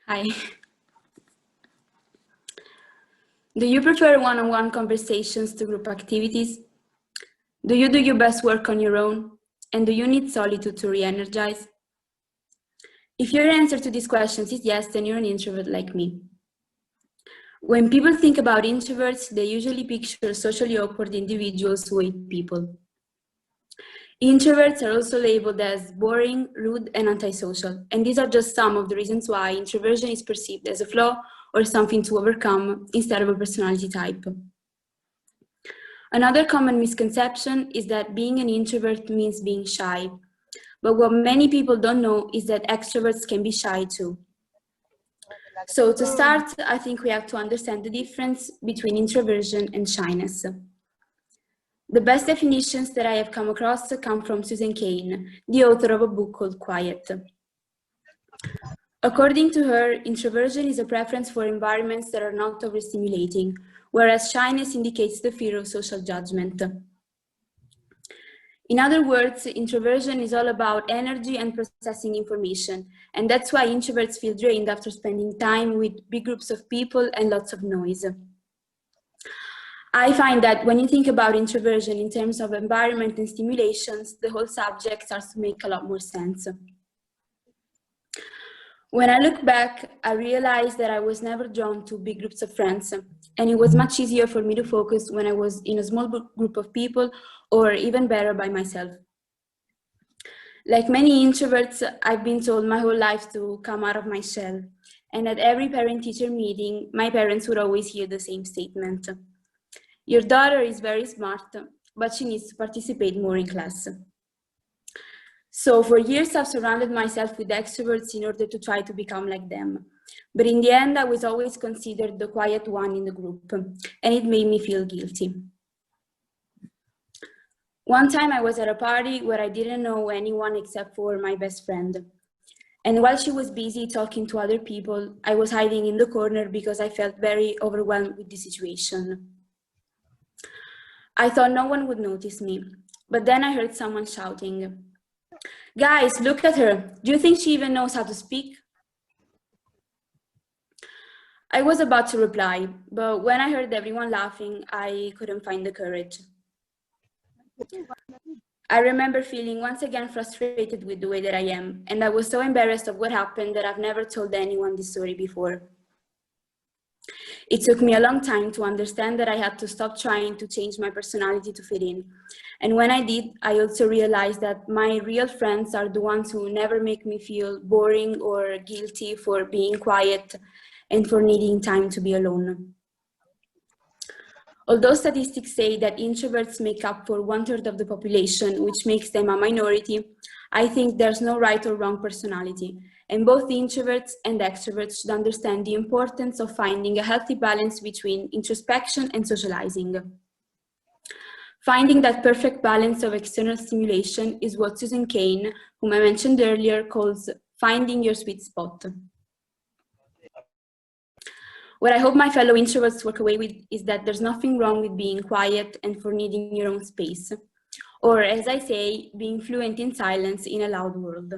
Hi. Do you prefer one-on-one conversations to group activities? Do you do your best work on your own? And do you need solitude to re-energize? If your answer to these questions is yes, then you're an introvert like me. When people think about introverts, they usually picture socially awkward individuals who hate people. Introverts are also labeled as boring, rude, and antisocial, and these are just some of the reasons why introversion is perceived as a flaw or something to overcome instead of a personality type. Another common misconception is that being an introvert means being shy, but what many people don't know is that extroverts can be shy too. So to start, I think we have to understand the difference between introversion and shyness. The best definitions that I have come across come from Susan Cain, the author of a book called Quiet. According to her, introversion is a preference for environments that are not overstimulating, whereas shyness indicates the fear of social judgment. In other words, introversion is all about energy and processing information, and that's why introverts feel drained after spending time with big groups of people and lots of noise. I find that when you think about introversion in terms of environment and stimulations, the whole subject starts to make a lot more sense. When I look back, I realized that I was never drawn to big groups of friends, and it was much easier for me to focus when I was in a small group of people, or even better, by myself. Like many introverts, I've been told my whole life to come out of my shell, and at every parent-teacher meeting, my parents would always hear the same statement. Your daughter is very smart, but she needs to participate more in class. So for years, I've surrounded myself with extroverts in order to try to become like them. But in the end, I was always considered the quiet one in the group, and it made me feel guilty. One time I was at a party where I didn't know anyone except for my best friend. And while she was busy talking to other people, I was hiding in the corner because I felt very overwhelmed with the situation. I thought no one would notice me, but then I heard someone shouting, "Guys, look at her. Do you think she even knows how to speak?" I was about to reply, but when I heard everyone laughing, I couldn't find the courage. I remember feeling once again frustrated with the way that I am, and I was so embarrassed of what happened that I've never told anyone this story before. It took me a long time to understand that I had to stop trying to change my personality to fit in. And when I did, I also realized that my real friends are the ones who never make me feel boring or guilty for being quiet and for needing time to be alone. Although statistics say that introverts make up for 1/3 of the population, which makes them a minority, I think there's no right or wrong personality, and both introverts and extroverts should understand the importance of finding a healthy balance between introspection and socializing. Finding that perfect balance of external stimulation is what Susan Cain, whom I mentioned earlier, calls finding your sweet spot. What I hope my fellow introverts walk away with is that there's nothing wrong with being quiet and for needing your own space. Or, as I say, being fluent in silence in a loud world.